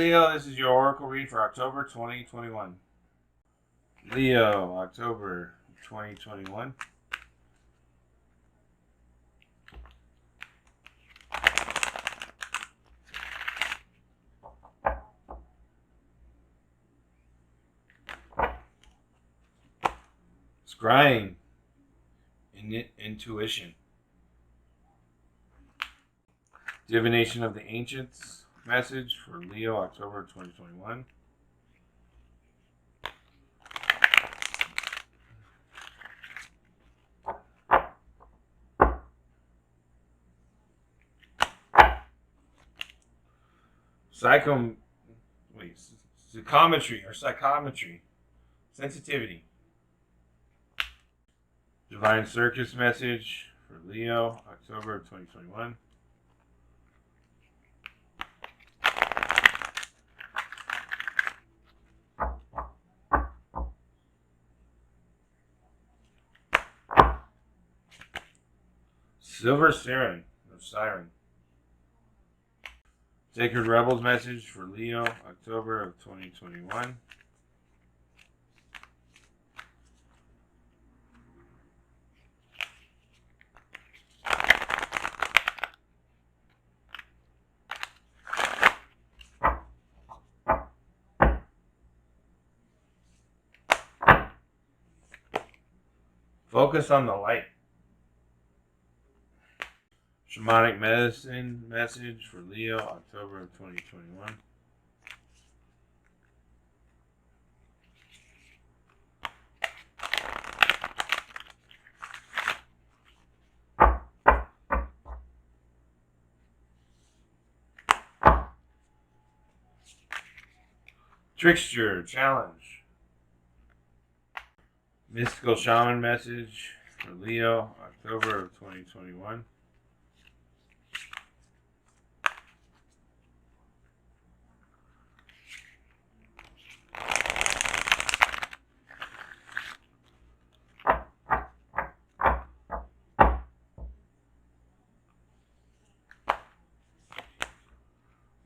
Leo, this is your Oracle read for October 2021. Leo, October 2021. Scrying, intuition. Divination of the Ancients message for Leo, October 2021. Psychometry. Sensitivity. Divine Circus message for Leo, October 2021. Silver Siren. Sacred Rebels message for Leo, October of 2021. Focus on the light. Shamanic Medicine message for Leo, October of 2021. Trickster Challenge. Mystical Shaman message for Leo, October of 2021.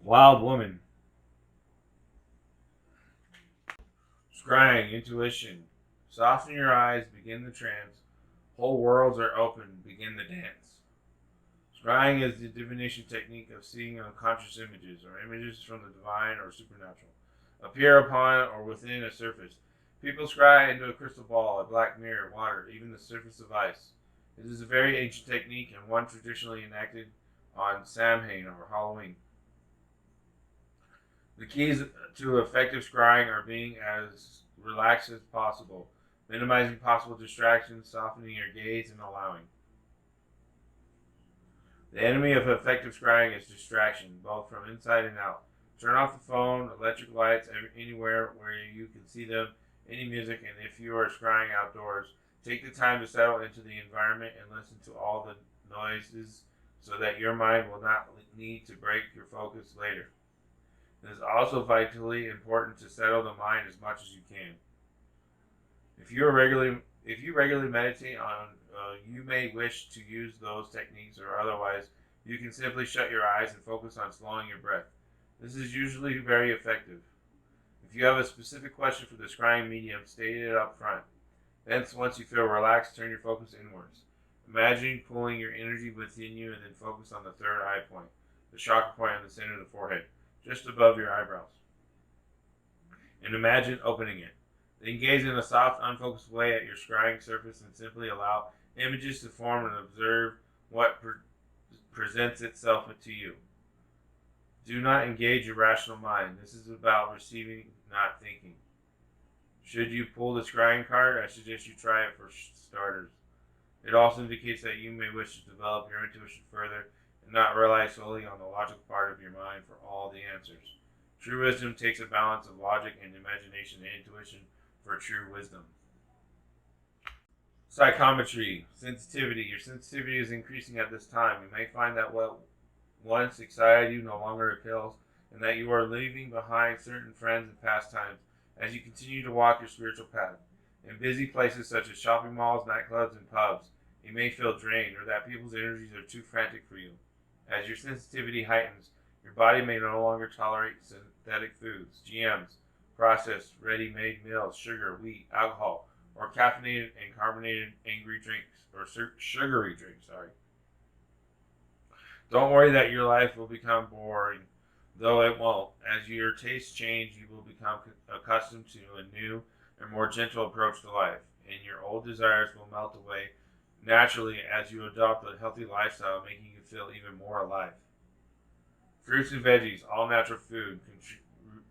Wild Woman. Scrying, intuition. Soften your eyes, begin the trance. Whole worlds are open, begin the dance. Scrying is the divination technique of seeing unconscious images, or images from the divine or supernatural, appear upon or within a surface. People scry into a crystal ball, a black mirror, water, even the surface of ice. It is a very ancient technique and one traditionally enacted on Samhain or Halloween. The keys to effective scrying are being as relaxed as possible, minimizing possible distractions, softening your gaze, and allowing. The enemy of effective scrying is distraction, both from inside and out. Turn off the phone, electric lights, anywhere where you can see them, any music, and if you are scrying outdoors, take the time to settle into the environment and listen to all the noises so that your mind will not need to break your focus later. It is also vitally important to settle the mind as much as you can. If you regularly meditate on, you may wish to use those techniques, or otherwise, you can simply shut your eyes and focus on slowing your breath. This is usually very effective. If you have a specific question for the scrying medium, state it up front. Then, once you feel relaxed, turn your focus inwards. Imagine pulling your energy within you and then focus on the third eye point, the chakra point in the center of the forehead, just above your eyebrows. And imagine opening it. Then gaze in a soft, unfocused way at your scrying surface and simply allow images to form and observe what presents itself to you. Do not engage your rational mind. This is about receiving, not thinking. Should you pull the scrying card, I suggest you try it for starters. It also indicates that you may wish to develop your intuition further and not rely solely on the logical part of your mind for all the answers. True wisdom takes a balance of logic and imagination and intuition for true wisdom. Psychometry, sensitivity. Your sensitivity is increasing at this time. You may find that what once excited you no longer appeals, and that you are leaving behind certain friends and pastimes as you continue to walk your spiritual path. In busy places such as shopping malls, nightclubs, and pubs, you may feel drained or that people's energies are too frantic for you. As your sensitivity heightens, Your body may no longer tolerate synthetic foods, GMs, processed, ready-made meals, sugar, wheat, alcohol, or caffeinated and carbonated angry drinks, or sugary drinks, sorry. Don't worry that your life will become boring, though it won't. As your tastes change, you will become accustomed to a new and more gentle approach to life, and your old desires will melt away naturally as you adopt a healthy lifestyle, making you feel even more alive. Fruits and veggies, all natural food,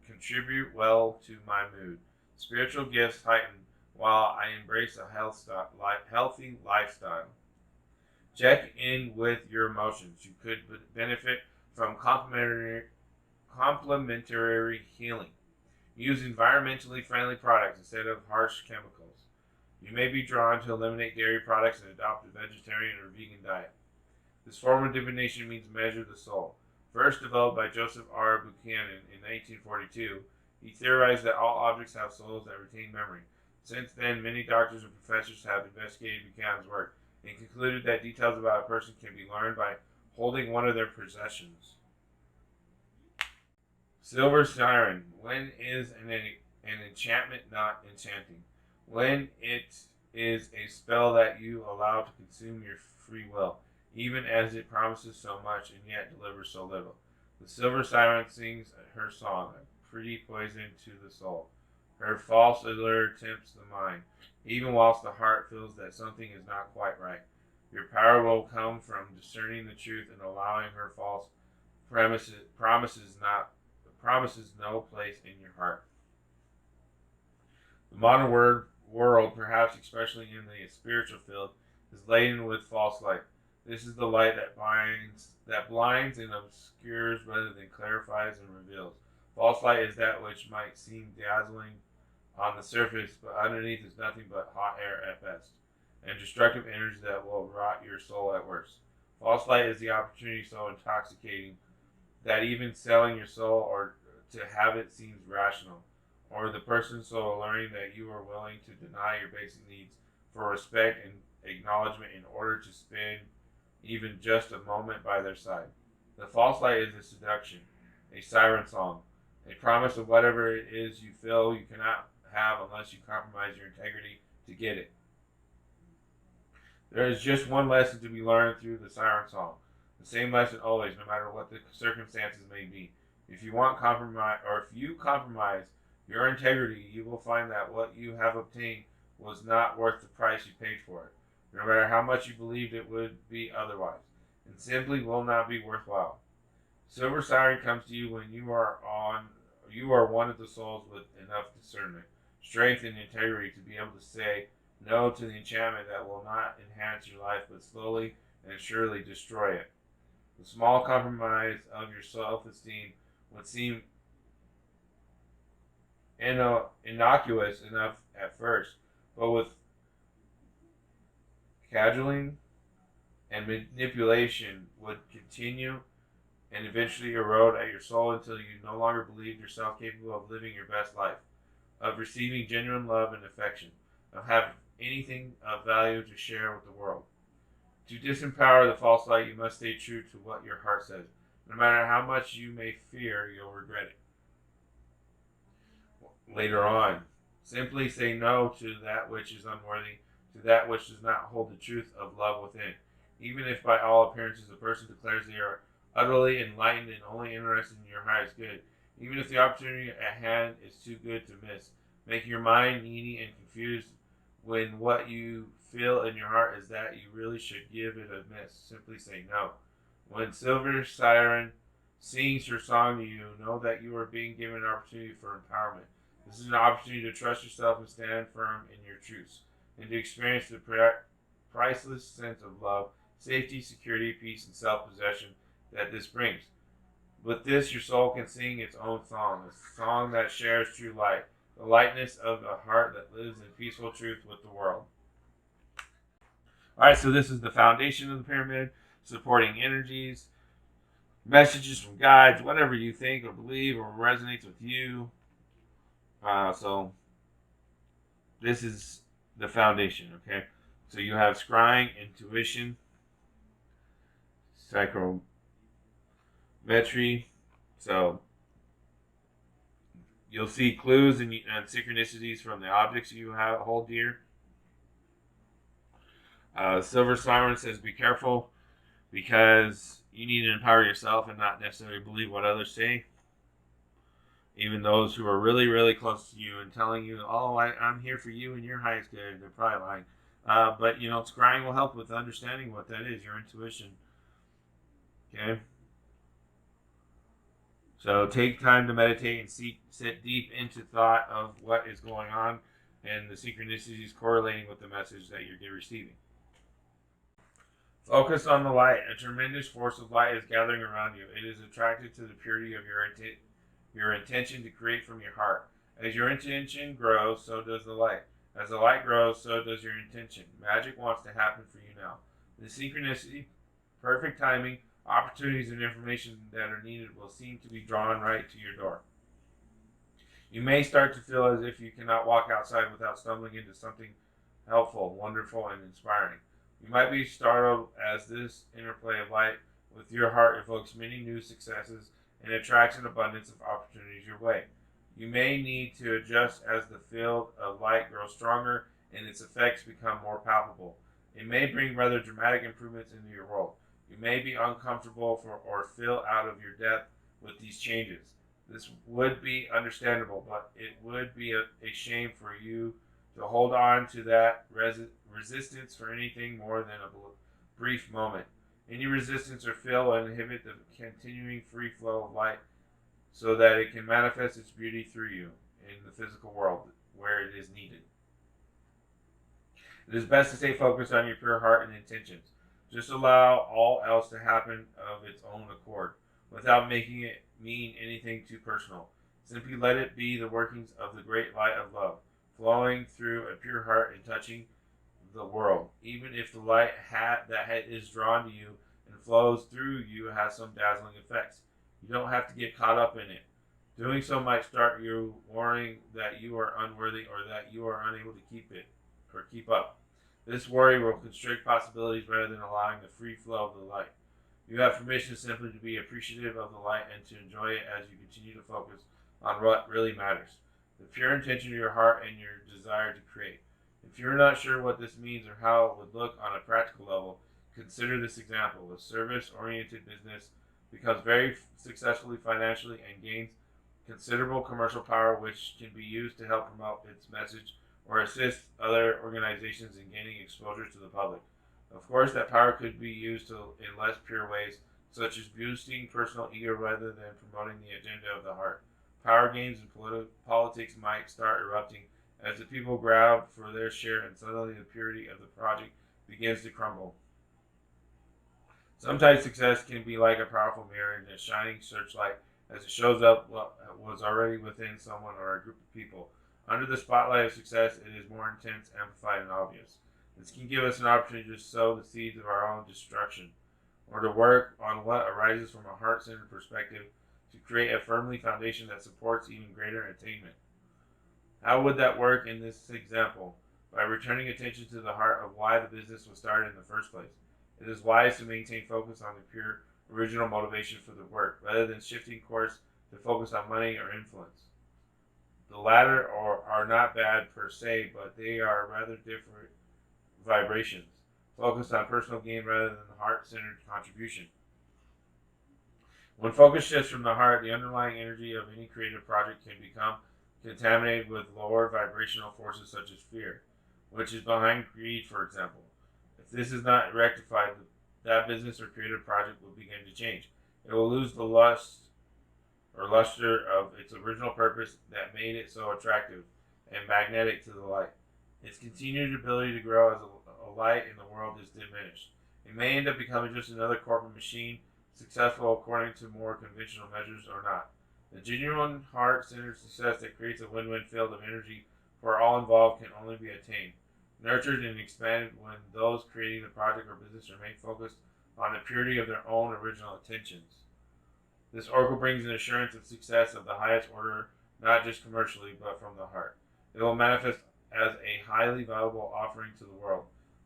contribute well to my mood. Spiritual gifts heighten while I embrace a healthy lifestyle. Check in with your emotions. You could benefit from complementary healing. Use environmentally friendly products instead of harsh chemicals. You may be drawn to eliminate dairy products and adopt a vegetarian or vegan diet. This form of divination means measure the soul. First developed by Joseph R. Buchanan in 1842, he theorized that all objects have souls that retain memory. Since then, many doctors and professors have investigated Buchanan's work and concluded that details about a person can be learned by holding one of their possessions. Silver Siren. When is an enchantment not enchanting? When it is a spell that you allow to consume your free will, even as it promises so much and yet delivers so little. The Silver Siren sings her song, a pretty poison to the soul. Her false allure tempts the mind, even whilst the heart feels that something is not quite right. Your power will come from discerning the truth and allowing her false promises no place in your heart. The modern world, perhaps especially in the spiritual field, is laden with false light. This is the light that blinds and obscures rather than clarifies and reveals. False light is that which might seem dazzling on the surface, but underneath is nothing but hot air at best, and destructive energy that will rot your soul at worst. False light is the opportunity so intoxicating that even selling your soul or to have it seems rational, or the person so alluring that you are willing to deny your basic needs for respect and acknowledgement in order to spend even just a moment by their side. The false light is a seduction, a siren song, a promise of whatever it is you feel you cannot have unless you compromise your integrity to get it. There is just one lesson to be learned through the siren song. The same lesson always, no matter what the circumstances may be. If you compromise your integrity, you will find that what you have obtained was not worth the price you paid for it, no matter how much you believed it would be otherwise, and simply will not be worthwhile. Silver Siren comes to you when you are one of the souls with enough discernment, strength, and integrity to be able to say no to the enchantment that will not enhance your life but slowly and surely destroy it. The small compromise of your self-esteem would seem innocuous enough at first, but with cajoling and manipulation would continue and eventually erode at your soul until you no longer believe yourself capable of living your best life, of receiving genuine love and affection, of having anything of value to share with the world. To disempower the false light, you must stay true to what your heart says. No matter how much you may fear, you'll regret it later on. Simply say no to that which is unworthy, to that which does not hold the truth of love within. Even if by all appearances a person declares they are utterly enlightened and only interested in your highest good, even if the opportunity at hand is too good to miss, make your mind needy and confused when what you feel in your heart is that you really should give it a miss. Simply say no. When Silver Siren sings her song to you, know that you are being given an opportunity for empowerment. This is an opportunity to trust yourself and stand firm in your truths, and to experience the priceless sense of love, safety, security, peace, and self-possession that this brings. With this, your soul can sing its own song, a song that shares true light, the lightness of a heart that lives in peaceful truth with the world. Alright, so this is the foundation of the pyramid, supporting energies, messages from guides, whatever you think or believe or resonates with you. So this is the foundation, okay? So you have scrying, intuition, psychometry, So you'll see clues and synchronicities from the objects you hold dear. Silver Siren says, be careful because you need to empower yourself and not necessarily believe what others say. Even those who are really, really close to you and telling you, oh, I'm here for you and your highest good, they're probably lying. But, scrying will help with understanding what that is, your intuition. Okay? So take time to meditate and sit deep into thought of what is going on and the synchronicities correlating with the message that you're receiving. Focus on the light. A tremendous force of light is gathering around you. It is attracted to the purity of your intention to create from your heart. As your intention grows, so does the light. As the light grows, so does your intention. Magic wants to happen for you now. The synchronicity, perfect timing, opportunities, and information that are needed will seem to be drawn right to your door. You may start to feel as if you cannot walk outside without stumbling into something helpful, wonderful, and inspiring. You might be startled as this interplay of light with your heart evokes many new successes and attracts an abundance of opportunities your way. You may need to adjust as the field of light grows stronger and its effects become more palpable. It may bring rather dramatic improvements into your world. You may be uncomfortable or feel out of your depth with these changes. This would be understandable, but it would be a shame for you to hold on to that resistance for anything more than a brief moment. Any resistance or fail will inhibit the continuing free flow of light so that it can manifest its beauty through you in the physical world where it is needed. It is best to stay focused on your pure heart and intentions. Just allow all else to happen of its own accord, without making it mean anything too personal. Simply let it be the workings of the great light of love, flowing through a pure heart and touching the world. Even if the light that is drawn to you and flows through you has some dazzling effects, you don't have to get caught up in it. Doing so might start you worrying that you are unworthy or that you are unable to keep up. This worry will constrict possibilities rather than allowing the free flow of the light. You have permission simply to be appreciative of the light and to enjoy it as you continue to focus on what really matters, the pure intention of your heart and your desire to create. If you're not sure what this means or how it would look on a practical level, consider this example. A service-oriented business becomes very successfully financially and gains considerable commercial power, which can be used to help promote its message or assist other organizations in gaining exposure to the public. Of course, that power could be used in less pure ways, such as boosting personal ego rather than promoting the agenda of the heart. Power games and politics might start erupting as the people grab for their share, and suddenly the purity of the project begins to crumble. Sometimes success can be like a powerful mirror and a shining searchlight as it shows up what was already within someone or a group of people. Under the spotlight of success, it is more intense, amplified, and obvious. This can give us an opportunity to sow the seeds of our own destruction, or to work on what arises from a heart-centered perspective to create a firmly foundation that supports even greater attainment. How would that work in this example? By returning attention to the heart of why the business was started in the first place. It is wise to maintain focus on the pure original motivation for the work, rather than shifting course to focus on money or influence. The latter are not bad per se, but they are rather different vibrations, focused on personal gain rather than heart-centered contribution. When focus shifts from the heart, the underlying energy of any creative project can become contaminated with lower vibrational forces such as fear, which is behind greed, for example. If this is not rectified, that business or creative project will begin to change. It will lose the luster of its original purpose that made it so attractive and magnetic to the light. Its continued ability to grow as a light in the world is diminished. It may end up becoming just another corporate machine, successful according to more conventional measures or not. The genuine heart-centered success that creates a win-win field of energy for all involved can only be attained, nurtured, and expanded when those creating the project or business remain focused on the purity of their own original intentions. This oracle brings an assurance of success of the highest order, not just commercially, but from the heart. It will manifest as a highly valuable offering to the world.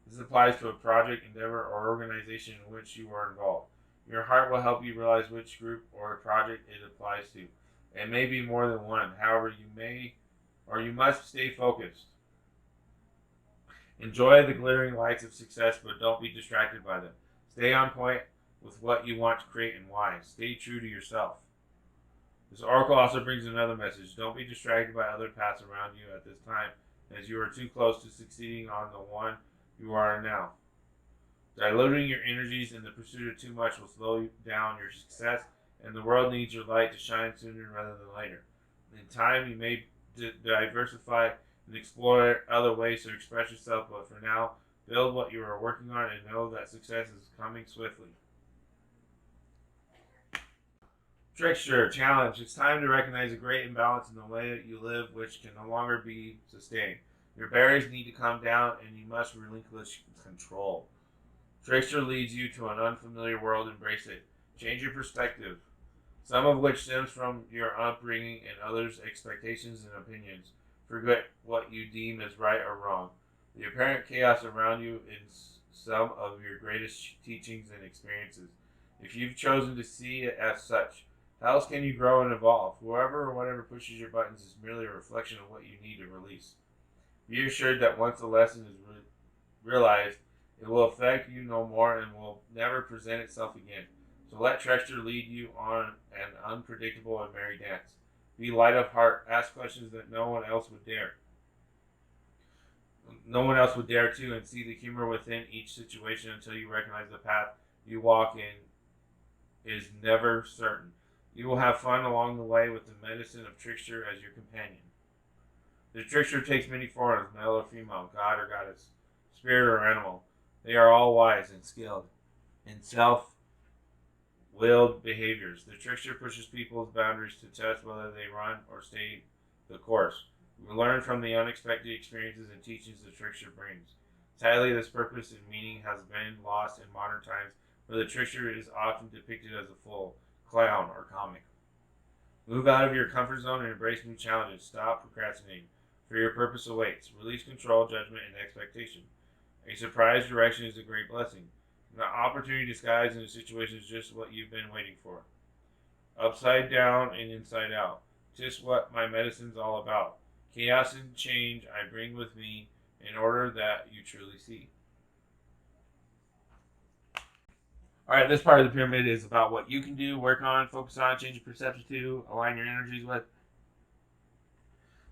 This applies to a project, endeavor, or organization in which you are involved. Your heart will help you realize which group or project it applies to. It may be more than one. However, you must stay focused. Enjoy the glittering lights of success, but don't be distracted by them. Stay on point with what you want to create and why. Stay true to yourself. This oracle also brings another message. Don't be distracted by other paths around you at this time, as you are too close to succeeding on the one you are now. Diluting your energies in the pursuit of too much will slow down your success, and the world needs your light to shine sooner rather than later. In time, you may diversify and explore other ways to express yourself, but for now, build what you are working on and know that success is coming swiftly. Trickster, challenge. It's time to recognize a great imbalance in the way that you live, which can no longer be sustained. Your barriers need to come down, and you must relinquish control. Trickster leads you to an unfamiliar world. Embrace it. Change your perspective, some of which stems from your upbringing and others' expectations and opinions. Forget what you deem as right or wrong. The apparent chaos around you is some of your greatest teachings and experiences, if you've chosen to see it as such. How else can you grow and evolve? Whoever or whatever pushes your buttons is merely a reflection of what you need to release. Be assured that once the lesson is realized, it will affect you no more and will never present itself again. So let Trickster lead you on an unpredictable and merry dance. Be light of heart. Ask questions that no one else would dare. No one else would dare to, and see the humor within each situation until you recognize the path you walk in is never certain. You will have fun along the way with the medicine of Trickster as your companion. The Trickster takes many forms, male or female, god or goddess, spirit or animal. They are all wise and skilled in self-willed behaviors. The Trickster pushes people's boundaries to test whether they run or stay the course. We learn from the unexpected experiences and teachings the Trickster brings. Sadly, this purpose and meaning has been lost in modern times, where the Trickster is often depicted as a fool, clown, or comic. Move out of your comfort zone and embrace new challenges. Stop procrastinating, for your purpose awaits. Release control, judgment, and expectation. A surprise direction is a great blessing. An opportunity disguised in a situation is just what you've been waiting for. Upside down and inside out. Just what my medicine's all about. Chaos and change I bring with me in order that you truly see. Alright, this part of the pyramid is about what you can do, work on, focus on, change your perception to, align your energies with.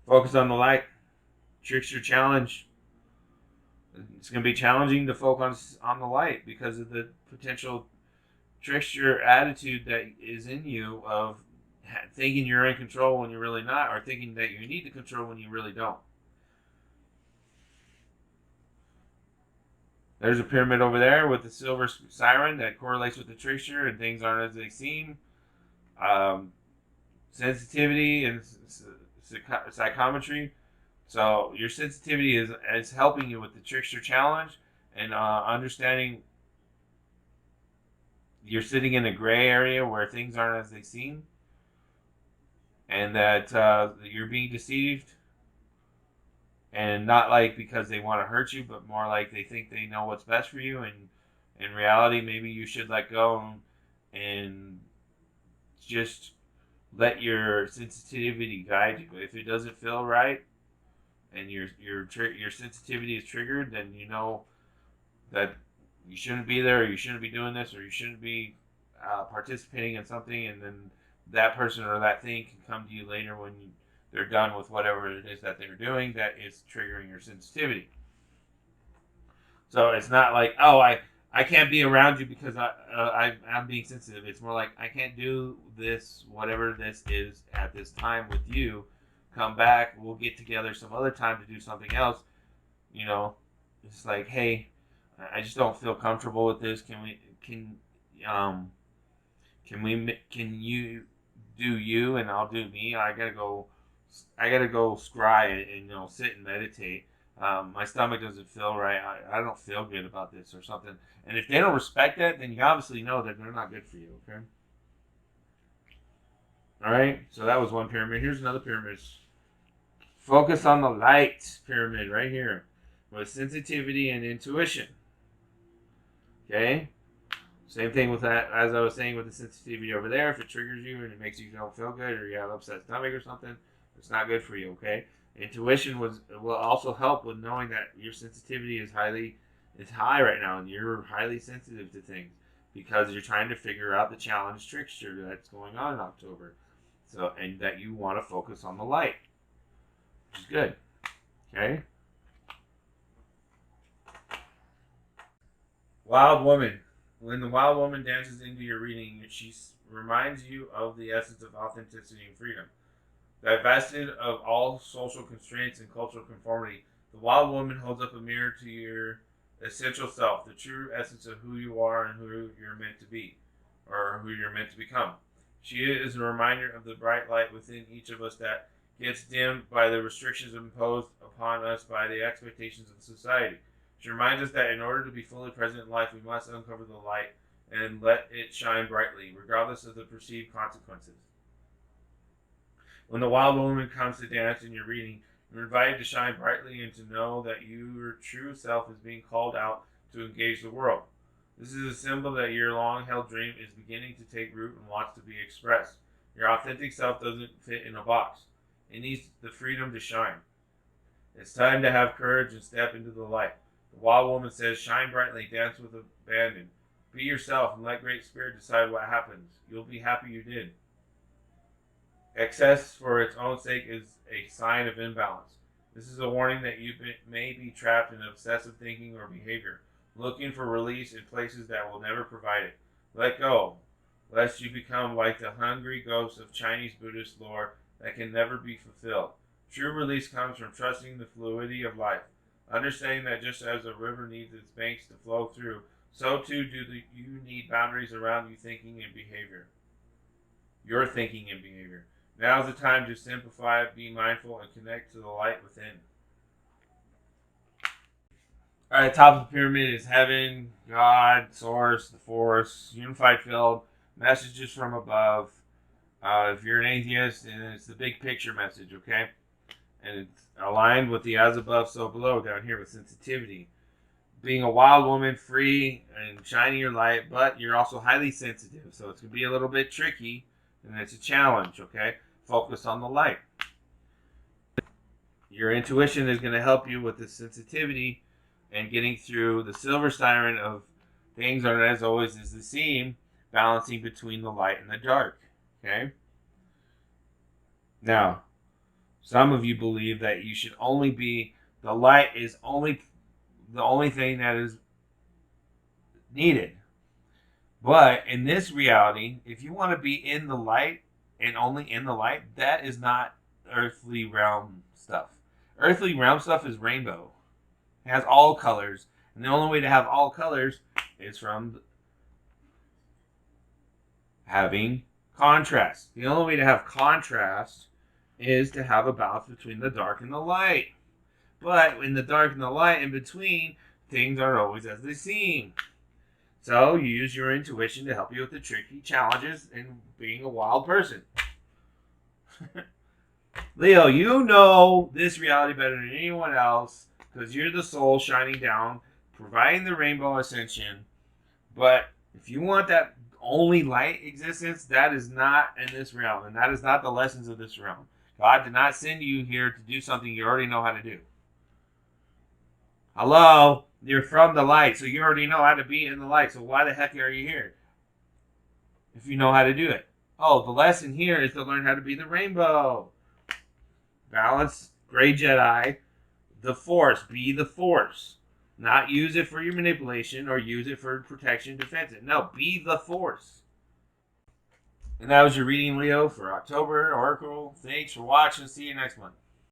Focus on the light. Trickster challenge. It's going to be challenging to focus on the light because of the potential trickster attitude that is in you of thinking you're in control when you're really not, or thinking that you need to control when you really don't. There's a pyramid over there with the silver siren that correlates with the trickster, and things aren't as they seem. Sensitivity and psychometry. So your sensitivity is helping you with the trickster challenge and understanding you're sitting in a gray area where things aren't as they seem, and that you're being deceived, and not like because they want to hurt you, but more like they think they know what's best for you, and in reality maybe you should let go and just let your sensitivity guide you. If it doesn't feel right and your sensitivity is triggered, then you know that you shouldn't be there, or you shouldn't be doing this, or you shouldn't be participating in something, and then that person or that thing can come to you later when they're done with whatever it is that they're doing that is triggering your sensitivity. So it's not like, oh, I can't be around you because I'm being sensitive. It's more like, I can't do this, whatever this is at this time with you. Come back, we'll get together some other time to do something else. You know, it's like, hey, I just don't feel comfortable with this. Can you do you and I'll do me? I gotta go scry and sit and meditate. My stomach doesn't feel right. I don't feel good about this or something. And if they don't respect that, then you obviously know that they're not good for you. Okay. All right. So that was one pyramid. Here's another pyramid. Focus on the light pyramid right here with sensitivity and intuition. Okay. Same thing with that, as I was saying with the sensitivity over there. If it triggers you and it makes you don't feel good, or you have upset stomach or something, it's not good for you. Okay. Intuition will also help with knowing that your sensitivity is high right now, and you're highly sensitive to things because you're trying to figure out the challenge trickster that's going on in October. So, and that you want to focus on the light, which is good. Okay. Wild Woman. When the Wild Woman dances into your reading, she reminds you of the essence of authenticity and freedom. Divested of all social constraints and cultural conformity, the Wild Woman holds up a mirror to your essential self, the true essence of who you are and who you're meant to be, or who you're meant to become. She is a reminder of the bright light within each of us that gets dimmed by the restrictions imposed upon us by the expectations of society. She reminds us that in order to be fully present in life, we must uncover the light and let it shine brightly, regardless of the perceived consequences. When the Wild Woman comes to dance in your reading, you're invited to shine brightly and to know that your true self is being called out to engage the world. This is a symbol that your long-held dream is beginning to take root and wants to be expressed. Your authentic self doesn't fit in a box. It needs the freedom to shine. It's time to have courage and step into the light. The Wild Woman says, shine brightly, dance with abandon. Be yourself and let Great Spirit decide what happens. You'll be happy you did. Excess for its own sake is a sign of imbalance. This is a warning that you may be trapped in obsessive thinking or behavior, looking for release in places that will never provide it. Let go, lest you become like the hungry ghosts of Chinese Buddhist lore that can never be fulfilled. True release comes from trusting the fluidity of life, understanding that just as a river needs its banks to flow through, so too you need boundaries around you thinking and behavior. Your thinking and behavior. Now is the time to simplify, be mindful, and connect to the light within. All right, top of the pyramid is heaven, God, source, the force, unified field, messages from above. If you're an atheist, and it's the big picture message, okay? And it's aligned with the as above, so below down here with sensitivity. Being a wild woman, free and shining your light, but you're also highly sensitive, so it's going to be a little bit tricky, and it's a challenge, okay? Focus on the light. Your intuition is going to help you with the sensitivity and getting through the silver siren of things are as always is the same, balancing between the light and the dark, okay? Now, some of you believe that you should only be, the light is only the only thing that is needed. But in this reality, if you want to be in the light and only in the light, that is not earthly realm stuff. Earthly realm stuff is rainbow. It has all colors. And the only way to have all colors is from having contrast. The only way to have contrast is to have a balance between the dark and the light. But in the dark and the light, in between, things aren't always as they seem. So you use your intuition to help you with the tricky challenges in being a wild person. Leo, you know this reality better than anyone else because you're the soul shining down, providing the rainbow ascension. But if you want that only light existence, that is not in this realm, and that is not the lessons of this realm. God did not send you here to do something you already know how to do. Hello? You're from the light, so you already know how to be in the light. So why the heck are you here if you know how to do it? Oh, the lesson here is to learn how to be the rainbow. Balance, gray Jedi, the force. Be the force. Not use it for your manipulation or use it for protection, defense. No, be the force. And that was your reading, Leo, for October Oracle. Thanks for watching. See you next month.